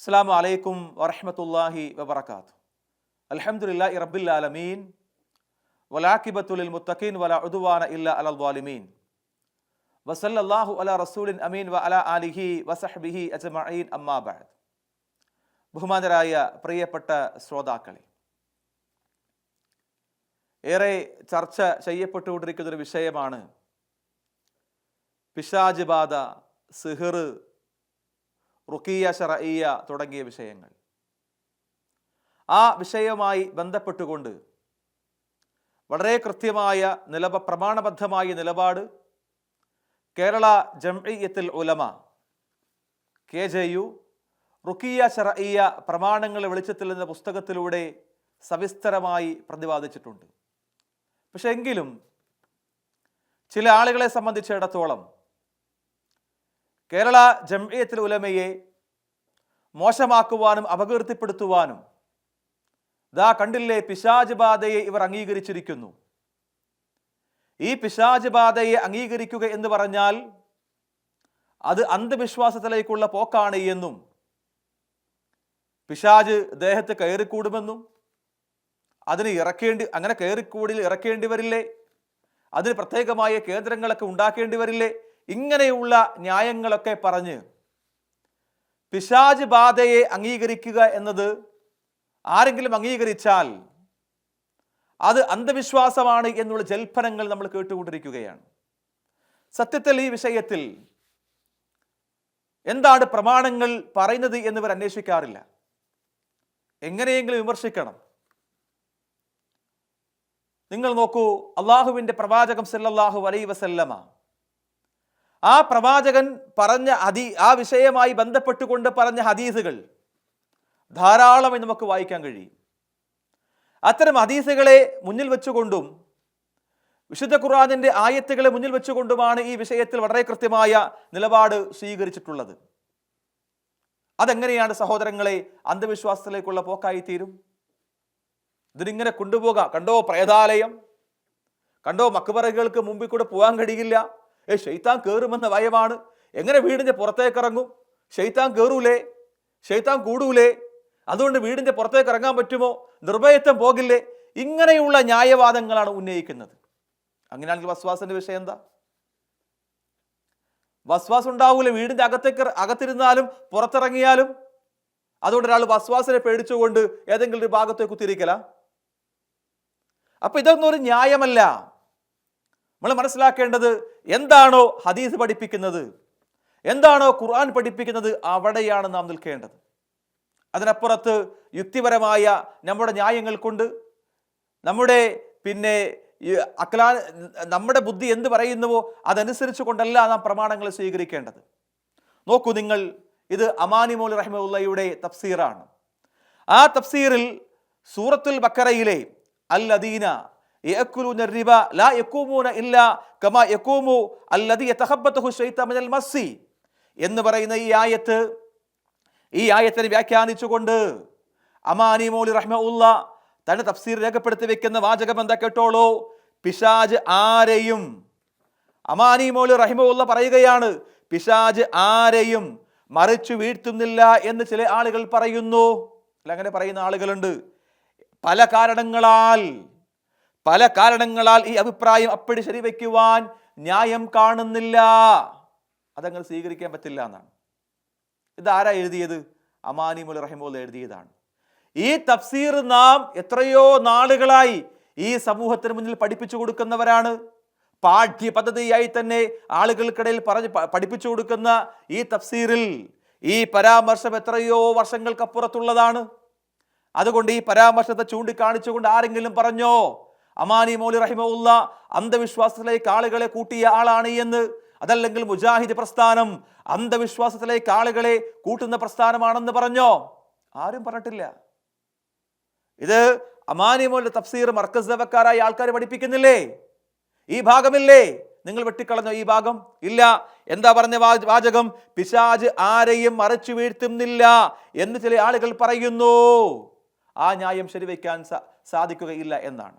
അസ്സലാമു അലൈക്കും വറഹ്മത്തുള്ളാഹി വബറകാതുഹു. അൽഹംദുലില്ലാഹി റബ്ബിൽ ആലമീൻ വലാഖിബത്തു ലിൽ മുത്തഖീൻ വലാ ഉദ്വാന ഇല്ലാ അലൽ ളാലിമീൻ വസല്ലല്ലാഹു അലാ റസൂലിൻ അമീൻ വഅലാ ആലിഹി വസഹ്ബിഹി അജ്മഈൻ അമ്മാ ബഅദ്. ബഹുമാനരായ പ്രിയപ്പെട്ട ശ്രോതാക്കളെ, ഏറെ ചർച്ച ചെയ്യപ്പെട്ടുകൊണ്ടിരിക്കുന്ന ഒരു വിഷയമാണ് പിശാച് ബാധ, സിഹിർ, റുഖിയ ശർഇയ്യ തുടങ്ങിയ വിഷയങ്ങൾ. ആ വിഷയവുമായി ബന്ധപ്പെട്ടുകൊണ്ട് വളരെ കൃത്യമായ പ്രമാണബദ്ധമായ നിലപാട് കേരള ജംഇയ്യത്തുൽ ഉലമ KJU റുഖിയ ശർഇയ്യ പ്രമാണങ്ങൾ വെളിച്ചത്തിൽ എന്ന പുസ്തകത്തിലൂടെ സവിസ്തരമായി പ്രതിപാദിച്ചിട്ടുണ്ട്. പക്ഷെ എങ്കിലും ചില ആളുകളെ സംബന്ധിച്ചിടത്തോളം കേരള ജംഇയ്യത്തുൽ ഉലമയെ മോശമാക്കുവാനും അപകീർത്തിപ്പെടുത്തുവാനും, ദാ കണ്ടില്ലേ പിശാച് ബാധയെ ഇവർ അംഗീകരിച്ചിരിക്കുന്നു, ഈ പിശാച് ബാധയെ അംഗീകരിക്കുക എന്ന് പറഞ്ഞാൽ അത് അന്ധവിശ്വാസത്തിലേക്കുള്ള പോക്കാണ് എന്നും, പിശാച് ദേഹത്ത് കയറിക്കൂടുമെന്നും, അതിന് അങ്ങനെ കയറിക്കൂടിൽ ഇറക്കേണ്ടി വരില്ലേ, അതിന് പ്രത്യേകമായ കേന്ദ്രങ്ങളൊക്കെ ഉണ്ടാക്കേണ്ടി വരില്ലേ, ഇങ്ങനെയുള്ള ന്യായങ്ങളൊക്കെ പറഞ്ഞ് പിശാച് ബാധയെ അംഗീകരിക്കുക എന്നത് ആരെങ്കിലും അംഗീകരിച്ചാൽ അത് അന്ധവിശ്വാസമാണ് എന്നുള്ള ജൽപ്പനങ്ങൾ നമ്മൾ കേട്ടുകൊണ്ടിരിക്കുകയാണ്. സത്യത്തിൽ ഈ വിഷയത്തിൽ എന്താണ് പ്രമാണങ്ങൾ പറയുന്നത് എന്നിവർ അന്വേഷിക്കാറില്ല. എങ്ങനെയെങ്കിലും വിമർശിക്കണം. നിങ്ങൾ നോക്കൂ, അള്ളാഹുവിൻ്റെ പ്രവാചകം സല്ലല്ലാഹു അലൈഹി വസല്ലമ, ആ പ്രവാചകൻ പറഞ്ഞ ആ വിഷയമായി ബന്ധപ്പെട്ടുകൊണ്ട് പറഞ്ഞ ഹദീസുകൾ ധാരാളമായി നമുക്ക് വായിക്കാൻ കഴിയും. അത്തരം ഹദീസുകളെ മുന്നിൽ വെച്ചുകൊണ്ടും വിശുദ്ധ ഖുർആനിന്റെ ആയത്തുകളെ മുന്നിൽ വെച്ചുകൊണ്ടുമാണ് ഈ വിഷയത്തിൽ വളരെ കൃത്യമായ നിലപാട് സ്വീകരിച്ചിട്ടുള്ളത്. അതെങ്ങനെയാണ് സഹോദരങ്ങളെ അന്ധവിശ്വാസത്തിലേക്കുള്ള പോക്കായി തീരും? ഇതിനിങ്ങനെ കൊണ്ടുപോകാം. കണ്ടോ പ്രേതാലയം, കണ്ടോ മക്ബറകൾക്ക് മുമ്പിൽ കൂടെ പോകാൻ കഴിയില്ല, ശൈത്താൻ കയറുമെന്ന ഭയമാണ്, എങ്ങനെ വീടിന്റെ പുറത്തേക്ക് ഇറങ്ങും, ശൈത്താൻ കയറൂലേ, ശൈത്താൻ കൂടൂലേ, അതുകൊണ്ട് വീടിന്റെ പുറത്തേക്ക് ഇറങ്ങാൻ പറ്റുമോ, നിർഭയത്വം പോകില്ലേ, ഇങ്ങനെയുള്ള ന്യായവാദങ്ങളാണ് ഉന്നയിക്കുന്നത്. അങ്ങനെയാണെങ്കിൽ വസ്വാസിന്റെ വിഷയം എന്താ? വസ്വാസ് ഉണ്ടാവൂല വീടിന്റെ അകത്തിരുന്നാലും പുറത്തിറങ്ങിയാലും. അതുകൊണ്ട് ഒരാൾ വസ്വാസിനെ പേടിച്ചുകൊണ്ട് ഏതെങ്കിലും ഒരു ഭാഗത്തേക്ക് കുത്തിരിക്കല? അപ്പൊ ഇതൊന്നും ഒരു ന്യായമല്ല. നമ്മൾ മനസ്സിലാക്കേണ്ടത് എന്താണോ ഹദീസ് പഠിപ്പിക്കുന്നത്, എന്താണോ ഖുർആൻ പഠിപ്പിക്കുന്നത്, അവിടെയാണ് നാം നിൽക്കേണ്ടത്. അതിനപ്പുറത്ത് യുക്തിപരമായ നമ്മുടെ ന്യായങ്ങൾ കൊണ്ട് നമ്മുടെ ബുദ്ധി എന്ത് പറയുന്നുവോ അതനുസരിച്ച് കൊണ്ടല്ല നാം പ്രമാണങ്ങൾ സ്വീകരിക്കേണ്ടത്. നോക്കൂ നിങ്ങൾ, ഇത് അമാനി മൗലവി റഹിമഹുള്ളയുടെ തഫ്സീറാണ്. ആ തഫ്സീറിൽ സൂറത്തുൽ ബഖറയിലെ അല്ലദീന യഅകുലൂന റിബ ലാ യഖൂമൂന ഇല്ലാ കമാ യഖൂമു അല്ലദീ യതഖബ്ബതുഹു ശൈത്താനു മിനൽ മസ്സി എന്ന് പറയുന്ന ഈ ആയത്തിനെ വ്യാഖ്യാനിച്ചുകൊണ്ട് അമാനി മൗലവി റഹിമഹുള്ള തന്റെ തഫ്സീർ രേഖപ്പെടുത്തി വെക്കുന്ന വാചകം എന്താ കേട്ടോളൂ. പിശാച് ആരെയും, അമാനി മൗലവി റഹിമഹുള്ള പറയുകയാണ്, പിശാച് ആരെയും മറിച്ചു വീഴ്ത്തുന്നില്ല എന്ന് ചില ആളുകൾ പറയുന്നു. അങ്ങനെ പറയുന്ന ആളുകളുണ്ട്. പല കാരണങ്ങളാൽ ഈ അഭിപ്രായം അപ്പടി ശരിവെക്കുവാൻ ന്യായം കാണുന്നില്ല, അതങ്ങനെ സ്വീകരിക്കാൻ പറ്റില്ല എന്നാണ്. ഇതാരാ എഴുതിയത്? അമാനി മൗലവി റഹിമഹുള്ള എഴുതിയതാണ്. ഈ തഫ്സീർ നാം എത്രയോ നാളുകളായി ഈ സമൂഹത്തിന് മുന്നിൽ പഠിപ്പിച്ചു കൊടുക്കുന്നവരാണ്. പാഠ്യപദ്ധതിയായി തന്നെ ആളുകൾക്കിടയിൽ പഠിപ്പിച്ചു കൊടുക്കുന്ന ഈ തഫ്സീറിൽ ഈ പരാമർശം എത്രയോ വർഷങ്ങൾക്കപ്പുറത്തുള്ളതാണ്. അതുകൊണ്ട് ഈ പരാമർശത്തെ ചൂണ്ടിക്കാണിച്ചുകൊണ്ട് ആരെങ്കിലും പറഞ്ഞോ അമാനി മൗലവി റഹിമഹുള്ള അന്ധവിശ്വാസത്തിലേക്ക് ആളുകളെ കൂട്ടിയ ആളാണ് എന്ന്, അതല്ലെങ്കിൽ മുജാഹിദ് പ്രസ്ഥാനം അന്ധവിശ്വാസത്തിലേക്ക് ആളുകളെ കൂട്ടുന്ന പ്രസ്ഥാനമാണെന്ന് പറഞ്ഞോ? ആരും പറഞ്ഞിട്ടില്ല. ഇത് അമാനി മൗലവി തഫ്സീർ മർക്കസ് ദവക്കാരായ ആൾക്കാർ പഠിപ്പിക്കുന്നില്ലേ? ഈ ഭാഗമില്ലേ? നിങ്ങൾ വെട്ടിക്കളഞ്ഞോ ഈ ഭാഗം? ഇല്ല. എന്താ പറഞ്ഞ വാചകം? പിശാച് ആരെയും മറച്ചു വീഴ്ത്തുന്നില്ല എന്ന് ചില ആളുകൾ പറയുന്നു. ആ ന്യായം ശരിവെക്കാൻ സാധിക്കുകയില്ല എന്നാണ്.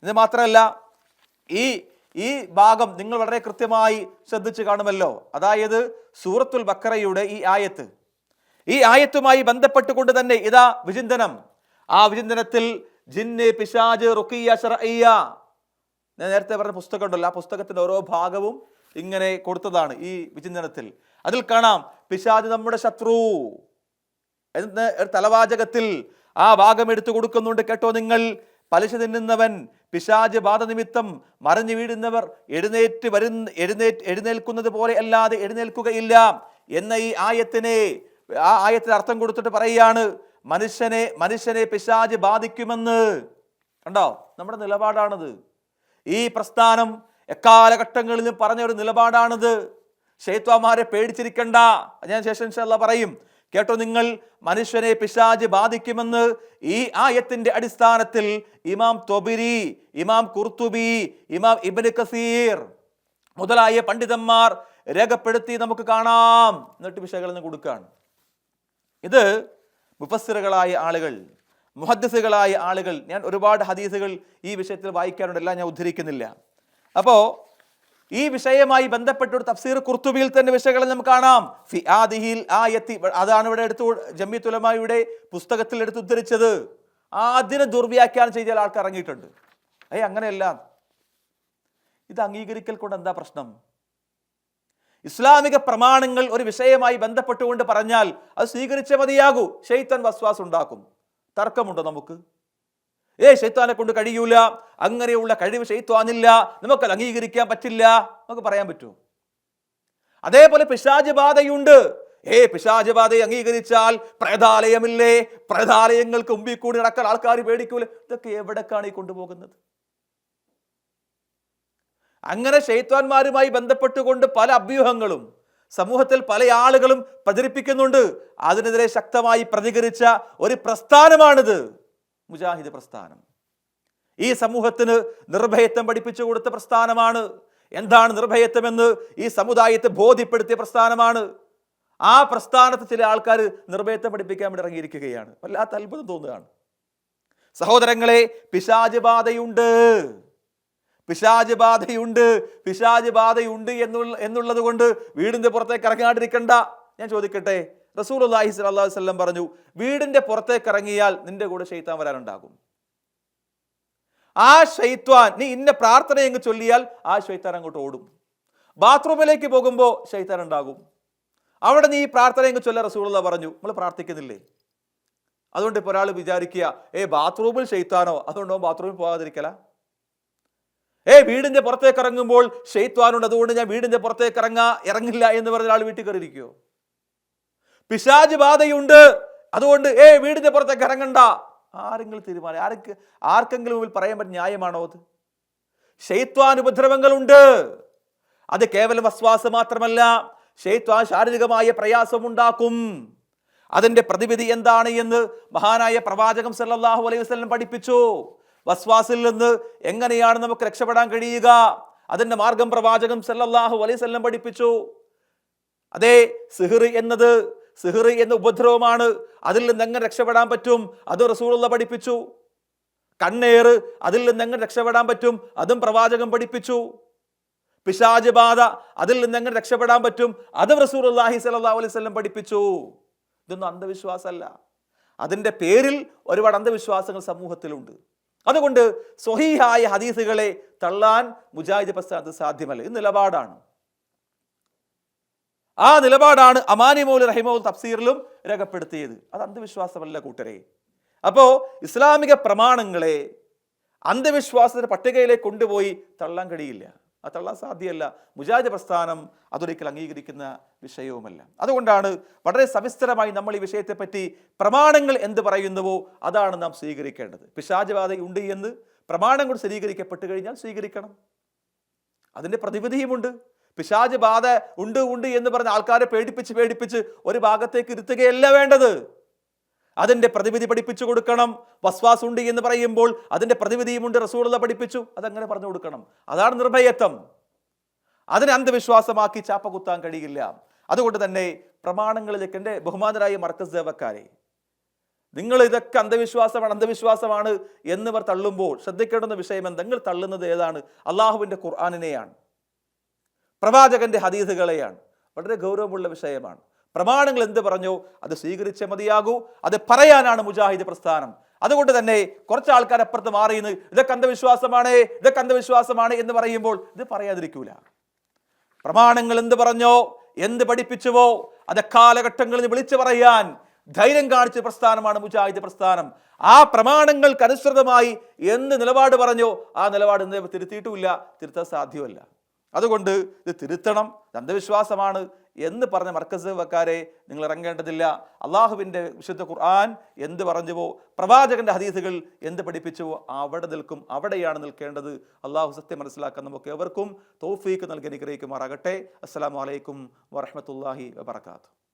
ഇത് മാത്രമല്ല, ഈ ഭാഗം നിങ്ങൾ വളരെ കൃത്യമായി ശ്രദ്ധിച്ചു കാണുമല്ലോ. അതായത് സൂറത്തുൽ ബഖറയുടെ ഈ ആയത്ത്, ഈ ആയത്തുമായി ബന്ധപ്പെട്ടുകൊണ്ട് തന്നെ ഇതാ വിചിന്തനം. ആ വിചിന്തനത്തിൽ ജിന്ന്, പിശാജ്, റുഖിയ, ശർഇയ്യ, ഞാൻ നേരത്തെ പറഞ്ഞ പുസ്തകം ഉണ്ടല്ലോ, ആ പുസ്തകത്തിന്റെ ഓരോ ഭാഗവും ഇങ്ങനെ കൊടുത്തതാണ് ഈ വിചിന്തനത്തിൽ. അതിൽ കാണാം പിശാജ് നമ്മുടെ ശത്രു എന്ന് തലവാചകത്തിൽ ആ ഭാഗം എടുത്തു കൊടുക്കുന്നുണ്ട്. കേട്ടോ നിങ്ങൾ, പലിശ തിന്നുന്നവൻ, പിശാജ് ബാധ നിമിത്തം മറിഞ്ഞു വീഴുന്നവർ എഴുന്നേൽക്കുന്നത് പോലെ അല്ലാതെ എഴുന്നേൽക്കുകയില്ല എന്ന ഈ ആയത്തിന് അർത്ഥം കൊടുത്തിട്ട് പറയുകയാണ്, മനുഷ്യനെ പിശാജ് ബാധിക്കുമെന്ന്. കണ്ടോ, നമ്മുടെ നിലപാടാണത്. ഈ പ്രസ്ഥാനം എക്കാലഘട്ടങ്ങളിലും പറഞ്ഞ ഒരു നിലപാടാണിത്. ശൈത്വാന്മാരെ പേടിച്ചിരിക്കണ്ട, ഞാൻ ശേഷം ഇൻഷാ അല്ലാഹ് പറയും. കേട്ടോ നിങ്ങൾ, മനുഷ്യനെ പിശാജ് ബാധിക്കുമെന്ന് ഈ ആയത്തിന്റെ അടിസ്ഥാനത്തിൽ ഇമാം തൊബരി, ഇമാം ഖുർത്തുബി, ഇമാം ഇബ്നു കസീർ മുതലായ പണ്ഡിതന്മാർ രേഖപ്പെടുത്തി നമുക്ക് കാണാം. എന്നിട്ട് വിശകലനം കൊടുക്കുകയാണ്. ഇത് മുഫസ്സിറുകളായ ആളുകൾ, മുഹദ്ദിസുകളായ ആളുകൾ, ഞാൻ ഒരുപാട് ഹദീസുകൾ ഈ വിഷയത്തിൽ വായിക്കാറുണ്ട്, എല്ലാം ഞാൻ ഉദ്ധരിക്കുന്നില്ല. അപ്പോൾ ഈ വിഷയമായി ബന്ധപ്പെട്ട ഒരു തഫ്സീർ ഖുർത്തുബിയിൽ തന്നെ വിശകലനം നമുക്ക് കാണാം. ഫി ആദിഹിൽ ആയത്തി, അതാണ് ഇവിടെ ജംഇയ്യത്തുൽ ഉലമായുടെ പുസ്തകത്തിൽ എടുത്ത് ഉദ്ധരിച്ചത്. അതിനെ ദുർവ്യാഖ്യാനം ചെയ്ത ആൾക്കാർ ഇറങ്ങിയിട്ടുണ്ട്. അങ്ങനെയല്ല, ഇത് അംഗീകരിക്കൽ കൊണ്ട് എന്താ പ്രശ്നം? ഇസ്ലാമിക പ്രമാണങ്ങൾ ഒരു വിഷയമായി ബന്ധപ്പെട്ടുകൊണ്ട് പറഞ്ഞാൽ അത് സ്വീകരിച്ചേ മതിയാകൂ. ശൈത്താൻ വസ്വാസ് ഉണ്ടാക്കും, തർക്കമുണ്ടോ നമുക്ക്? ശൈത്താനെ കൊണ്ട് കഴിയൂല, അങ്ങനെയുള്ള കഴിവ് ശൈത്താനില്ല, നമുക്കത് അംഗീകരിക്കാൻ പറ്റില്ല, നമുക്ക് പറയാൻ പറ്റുമോ? അതേപോലെ പിശാച് ബാധയുണ്ട്. പിശാച് ബാധയെ അംഗീകരിച്ചാൽ പ്രേതാലയമില്ലേ? പ്രേതാലയങ്ങൾക്ക് മുമ്പിൽ കൂടി നടക്കാൻ ആൾക്കാർ പേടിക്കൂല. ഇതൊക്കെ എവിടേക്കാണ് ഈ കൊണ്ടുപോകുന്നത്? അങ്ങനെ ശൈത്താന്മാരുമായി ബന്ധപ്പെട്ടുകൊണ്ട് പല അഭ്യൂഹങ്ങളും സമൂഹത്തിൽ പല ആളുകളും പ്രചരിപ്പിക്കുന്നുണ്ട്. അതിനെതിരെ ശക്തമായി പ്രതികരിച്ച ഒരു പ്രസ്ഥാനമാണിത്, മുജാഹിദ് പ്രസ്ഥാനം. ഈ സമൂഹത്തിന് നിർഭയത്വം പഠിപ്പിച്ചു കൊടുത്ത പ്രസ്ഥാനമാണ്. എന്താണ് നിർഭയത്വമെന്ന് ഈ സമുദായത്തെ ബോധ്യപ്പെടുത്തിയ പ്രസ്ഥാനമാണ്. ആ പ്രസ്ഥാനത്ത് ചില ആൾക്കാർ നിർഭയത്വം പഠിപ്പിക്കാൻ വേണ്ടി ഇറങ്ങിയിരിക്കുകയാണ്. വല്ലാത്ത അത്ഭുതം തോന്നുകയാണ്. സഹോദരങ്ങളെ, പിശാച് ബാധയുണ്ട്, പിശാച് ബാധയുണ്ട്, പിശാച് ബാധയുണ്ട് എന്നുള്ളത് കൊണ്ട് വീടിന്റെ പുറത്തേക്ക് ഇറങ്ങാണ്ടിരിക്കണ്ട. ഞാൻ ചോദിക്കട്ടെ, റസൂലുള്ളാഹി സ്വല്ലല്ലാഹു അലൈഹി വസല്ലം പറഞ്ഞു, വീടിന്റെ പുറത്തേക്ക് ഇറങ്ങിയാൽ നിന്റെ കൂടെ ശൈത്താൻ വരാനുണ്ടാകും. ആ ശൈത്താൻ, നീ ഇന്ന പ്രാർത്ഥനയെങ്കിൽ ചൊല്ലിയാൽ ആ ശൈത്താൻ അങ്ങോട്ട് ഓടും. ബാത്റൂമിലേക്ക് പോകുമ്പോൾ ശൈത്താൻ ഉണ്ടാകും. അവിടെ നീ പ്രാർത്ഥനയെങ്കിൽ ചൊല്ല റസൂലുള്ളാഹി പറഞ്ഞു. നമ്മൾ പ്രാർത്ഥിക്കുന്നില്ലേ? അതുകൊണ്ട് ഇപ്പോൾ ഒരാൾ വിചാരിക്കുക, ബാത്റൂമിൽ ശൈത്താനോ, അതുകൊണ്ടോ ബാത്റൂമിൽ പോകാതിരിക്കല. വീടിന്റെ പുറത്തേക്ക് ഇറങ്ങുമ്പോൾ ശൈത്താനുണ്ട്, അതുകൊണ്ട് ഞാൻ വീടിന്റെ പുറത്തേക്ക് ഇറങ്ങില്ല എന്ന് പറഞ്ഞ ആൾ വീട്ടിൽ കയറിയിരിക്കുമോ? പിശാച് ബാധയുണ്ട്, അതുകൊണ്ട് വീടിന്റെ പുറത്തേക്ക് ഇറങ്ങണ്ട. ആരെങ്കിലും തീരുമാനം, ആർക്കെങ്കിലും മുമ്പിൽ പറയാൻ പറ്റുന്ന ന്യായമാണോ അത്? ശൈത്വാൻ ഉപദ്രവങ്ങളുണ്ട്. അത് കേവലം വസ്വാസ് മാത്രമല്ല, ശൈത്വാൻ ശാരീരികമായ പ്രയാസമുണ്ടാക്കും. അതിന്റെ പ്രതിവിധി എന്താണ് എന്ന് മഹാനായ പ്രവാചകൻ സല്ലല്ലാഹു അലൈഹി വസല്ലം പഠിപ്പിച്ചു. വസ്വാസിൽ നിന്ന് എങ്ങനെയാണ് നമുക്ക് രക്ഷപ്പെടാൻ കഴിയുക, അതിന്റെ മാർഗം പ്രവാചകൻ സല്ലല്ലാഹു അലൈഹി വസല്ലം പഠിപ്പിച്ചു. അതേ, സിഹ്ർ എന്ന ഉപദ്രവമാണ്, അതിൽ നിന്ന് എങ്ങനെ രക്ഷപ്പെടാൻ പറ്റും, അത് റസൂലുള്ളാഹി പഠിപ്പിച്ചു. കണ്ണേറ്, അതിൽ നിന്ന് എങ്ങനെ രക്ഷപ്പെടാൻ പറ്റും, അതും പ്രവാചകൻ പഠിപ്പിച്ചു. പിശാച് ബാധ, അതിൽ നിന്ന് എങ്ങനെ രക്ഷപ്പെടാൻ പറ്റും, അതും റസൂലുള്ളാഹി സ്വല്ലല്ലാഹു അലൈഹി വസല്ലം പഠിപ്പിച്ചു. ഇതൊന്നും അന്ധവിശ്വാസമല്ല. അതിൻ്റെ പേരിൽ ഒരുപാട് അന്ധവിശ്വാസങ്ങൾ സമൂഹത്തിലുണ്ട്. അതുകൊണ്ട് സ്വഹീഹായ ഹദീസുകളെ തള്ളാൻ മുജാഹിദ് പ്രസ്ഥാനത്ത് സാധ്യമല്ല. ഇത് നിലപാടാണ്. ആ നിലപാടാണ് അമാനി മൗലവി റഹിമഹുല്ലാഹ് തഫ്സീറിലും രേഖപ്പെടുത്തിയത്. അത് അന്ധവിശ്വാസമല്ല കൂട്ടരെ. അപ്പോൾ ഇസ്ലാമിക പ്രമാണങ്ങളെ അന്ധവിശ്വാസത്തിന്റെ പട്ടികയിലേക്ക് കൊണ്ടുപോയി തള്ളാൻ കഴിയില്ല. അത് തള്ളാൻ സാധ്യമല്ല. മുജാഹിദ് പ്രസ്ഥാനം അതൊരിക്കൽ അംഗീകരിക്കുന്ന വിഷയവുമല്ല. അതുകൊണ്ടാണ് വളരെ സവിസ്തരമായി നമ്മൾ ഈ വിഷയത്തെപ്പറ്റി പ്രമാണങ്ങൾ എന്ത് പറയുന്നുവോ അതാണ് നാം സ്വീകരിക്കേണ്ടത്. പിശാച് ബാധ ഉണ്ട് എന്ന് പ്രമാണം കൊണ്ട് സ്ഥിരീകരിക്കപ്പെട്ട് കഴിഞ്ഞാൽ സ്വീകരിക്കണം. അതിൻ്റെ പ്രതിവിധിയുമുണ്ട്. പിശാച് ബാധ ഉണ്ട് എന്ന് പറഞ്ഞ ആൾക്കാരെ പേടിപ്പിച്ച് ഒരു ഭാഗത്തേക്ക് ഇരുത്തുകയല്ല വേണ്ടത്. അതിൻ്റെ പ്രതിവിധി പഠിപ്പിച്ചു കൊടുക്കണം. വസ്വാസ് ഉണ്ട് എന്ന് പറയുമ്പോൾ അതിൻ്റെ പ്രതിവിധിയുമുണ്ട്, റസൂലുള്ളാഹി പഠിപ്പിച്ചു, അതങ്ങനെ പറഞ്ഞു കൊടുക്കണം. അതാണ് നിർഭയത്വം. അതിനെ അന്ധവിശ്വാസമാക്കി ചാപ്പ കുത്താൻ കഴിയില്ല. അതുകൊണ്ട് തന്നെ പ്രമാണങ്ങളിലേക്ക്, എൻ്റെ ബഹുമാനരായ മർക്കസ് ദേവക്കാരെ, നിങ്ങൾ ഇതൊക്കെ അന്ധവിശ്വാസമാണ് എന്നിവർ തള്ളുമ്പോൾ ശ്രദ്ധിക്കേണ്ടുന്ന വിഷയം എന്താ? നിങ്ങൾ തള്ളുന്നത് ഏതാണ്? അള്ളാഹുവിൻ്റെ ഖുർആനിനെയാണ്, പ്രവാചകന്റെ ഹദീസുകളെയാണ്. വളരെ ഗൗരവമുള്ള വിഷയമാണ്. പ്രമാണങ്ങൾ എന്ത് പറഞ്ഞോ അത് സ്വീകരിച്ചേ മതിയാകൂ. അത് പറയാനാണ് മുജാഹിദ് പ്രസ്ഥാനം. അതുകൊണ്ട് തന്നെ കുറച്ച് ആൾക്കാർ അപ്പുറത്ത് മാറിയുന്നു ഇതൊക്കെ അന്ധവിശ്വാസമാണ്, ഇതൊക്കെ അന്ധവിശ്വാസമാണ് എന്ന് പറയുമ്പോൾ ഇത് പറയാതിരിക്കൂല. പ്രമാണങ്ങൾ എന്ത് പറഞ്ഞോ, എന്ത് പഠിപ്പിച്ചുവോ അത് കാലഘട്ടങ്ങളിൽ വിളിച്ചു പറയാൻ ധൈര്യം കാണിച്ച പ്രസ്ഥാനമാണ് മുജാഹിദ് പ്രസ്ഥാനം. ആ പ്രമാണങ്ങൾക്ക് അനുസൃതമായി എന്ത് നിലപാട് പറഞ്ഞോ ആ നിലപാട് തിരുത്തിയിട്ടുമില്ല, തിരുത്താൻ സാധ്യമല്ല. അതുകൊണ്ട് ഇത് തിരുത്തണം, അന്ധവിശ്വാസമാണ് എന്ന് പറഞ്ഞ മർക്കസ് വക്കാരെ നിങ്ങൾ ഇറങ്ങേണ്ടതില്ല. അള്ളാഹുവിൻ്റെ വിശുദ്ധ ഖുർആൻ എന്ത് പറഞ്ഞുവോ, പ്രവാചകന്റെ ഹദീസുകൾ എന്ത് പഠിപ്പിച്ചുവോ അവിടെ നിൽക്കും, അവിടെയാണ് നിൽക്കേണ്ടത്. അള്ളാഹു സത്യം മനസ്സിലാക്കാൻ നമുക്ക് എവർക്കും തൗഫീഖ് നൽകി അനുഗ്രഹിക്കുമാറാകട്ടെ. അസ്സലാമു അലൈക്കും വറഹ്മത്തുള്ളാഹി വബറകാതുഹു.